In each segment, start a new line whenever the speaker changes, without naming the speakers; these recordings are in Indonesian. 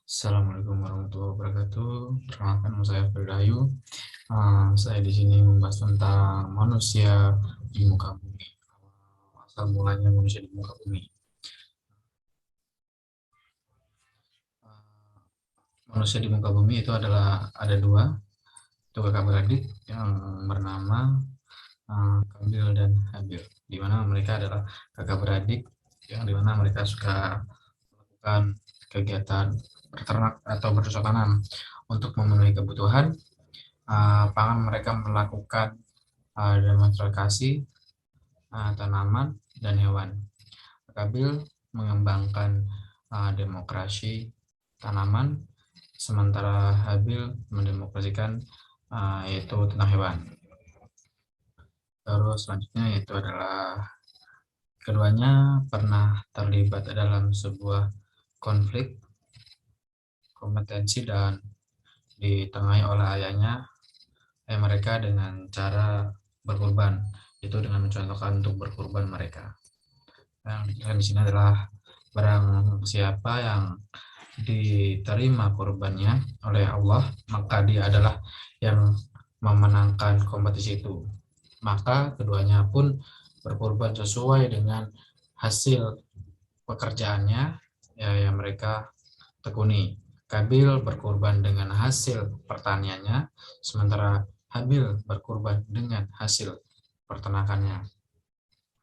Assalamualaikum warahmatullahi wabarakatuh. Perkenalkan, nama saya Firdayu. Saya di sini membahas tentang manusia di muka bumi. Asal mulanya manusia di muka bumi. Ah, Manusia di muka bumi itu ada dua, itu kakak beradik yang bernama Kabil dan Habil. Di mana mereka adalah kakak beradik yang dimana mereka suka melakukan kegiatan berternak atau bercocok tanam untuk memenuhi kebutuhan pangan. Mereka melakukan demonstrasi tanaman dan hewan. Kabil mengembangkan demokrasi tanaman, sementara Habil mendemokrasikan yaitu tentang hewan. Terus selanjutnya yaitu adalah keduanya pernah terlibat dalam sebuah konflik kompetensi dan ditengahi oleh ayahnya mereka dengan cara berkorban, itu dengan mencontohkan untuk berkorban mereka. Yang dijelaskan di sini adalah barang siapa yang diterima korbannya oleh Allah, maka dia adalah yang memenangkan kompetisi itu. Maka keduanya pun berkorban sesuai dengan hasil pekerjaannya yang mereka tekuni. Kabil berkorban dengan hasil pertaniannya, sementara Habil berkorban dengan hasil pertanakannya.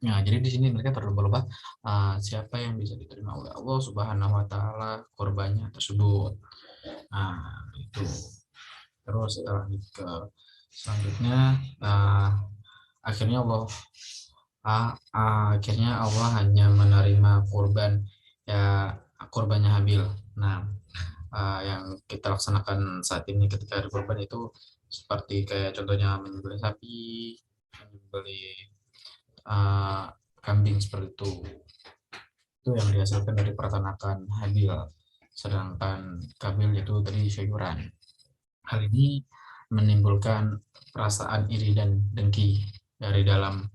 Nah, jadi di sini mereka berlomba-lomba siapa yang bisa diterima oleh Allah Subhanahu wa taala korbannya tersebut. Nah, itu. Terus lanjut ke selanjutnya akhirnya Allah hanya menerima korban ya korbannya Habil. Nah, yang kita laksanakan saat ini ketika ada korban itu seperti kayak contohnya menyembelih sapi, menyembelih uh, kambing seperti itu yang dihasilkan dari peternakan Habil, sedangkan Kabil itu tadi sayuran. Hal ini menimbulkan perasaan iri dan dengki dari dalam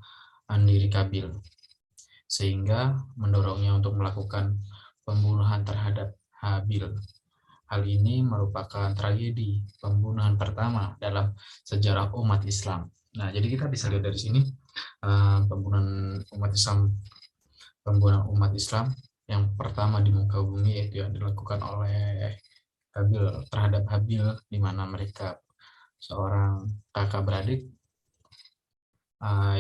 diri Kabil, sehingga mendorongnya untuk melakukan pembunuhan terhadap Habil. Hal ini merupakan tragedi pembunuhan pertama dalam sejarah umat Islam. Nah, jadi kita bisa lihat dari sini pembunuhan umat Islam yang pertama di muka bumi itu yang dilakukan oleh Habil terhadap Habil, di mana mereka seorang kakak beradik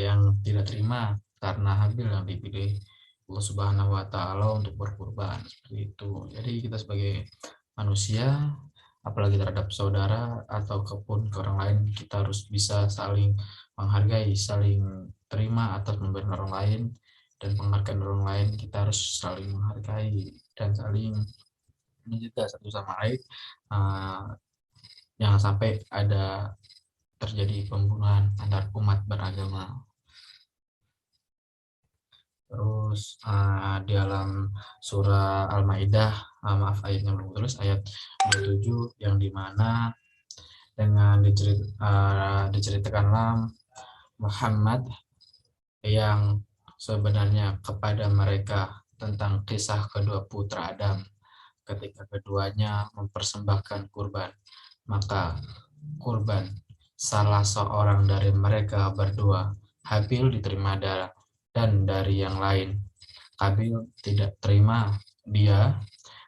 yang tidak terima karena Habil yang dipilih Allah Subhanahu wa taala untuk berkorban seperti itu. Jadi kita sebagai manusia, apalagi terhadap saudara ataupun ke orang lain, kita harus bisa saling menghargai, saling terima atas pemberian orang lain, dan penghargaan orang lain kita harus saling menghargai dan saling menjaga satu sama lain. Uh, jangan sampai ada terjadi pembunuhan antar umat beragama. Terus di dalam surah Al-Maidah, maaf ayatnya belum terus, ayat 27 yang dimana dengan diceritakanlah Muhammad yang sebenarnya kepada mereka tentang kisah kedua putra Adam ketika keduanya mempersembahkan kurban. Maka kurban salah seorang dari mereka berdua, Habil, diterima darah, dan dari yang lain Kabil tidak terima.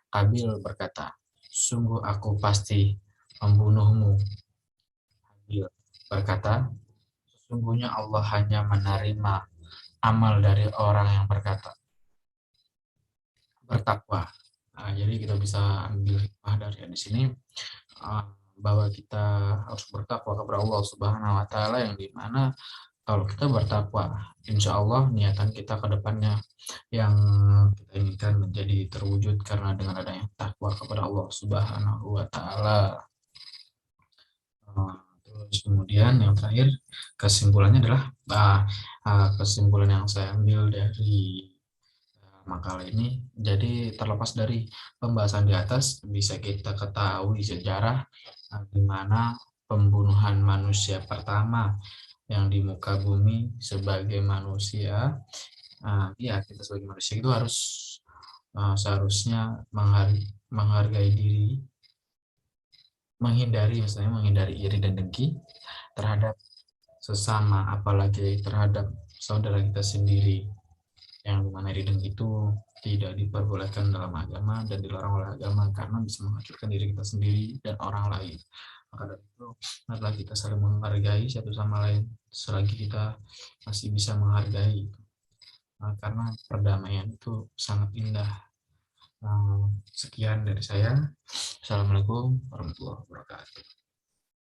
Kabil berkata, sungguh aku pasti membunuhmu. Habil berkata, sesungguhnya Allah hanya menerima amal dari orang yang bertakwa. Nah, jadi kita bisa ambil hikmah dari di sini bahwa kita harus bertakwa kepada Allah Subhanahu wa taala, yang dimana kalau kita bertakwa, insya Allah niatan kita ke depannya yang kita inginkan menjadi terwujud karena dengan adanya takwa kepada Allah Subhanahu wa taala. Terus kemudian yang terakhir kesimpulannya adalah kesimpulan yang saya ambil dari makalah ini. Jadi terlepas dari pembahasan di atas, bisa kita ketahui sejarah di mana pembunuhan manusia pertama yang di muka bumi sebagai manusia. Ya, kita sebagai manusia itu harus seharusnya menghargai diri, menghindari iri dan dengki terhadap sesama, apalagi terhadap saudara kita sendiri, yang dimana iri dengki itu tidak diperbolehkan dalam agama dan dilarang oleh agama karena bisa menghancurkan diri kita sendiri dan orang lain. Maka dari itu, marilah kita saling menghargai satu sama lain selagi kita masih bisa menghargai. Karena perdamaian itu sangat indah. Sekian dari saya. Assalamualaikum warahmatullahi wabarakatuh.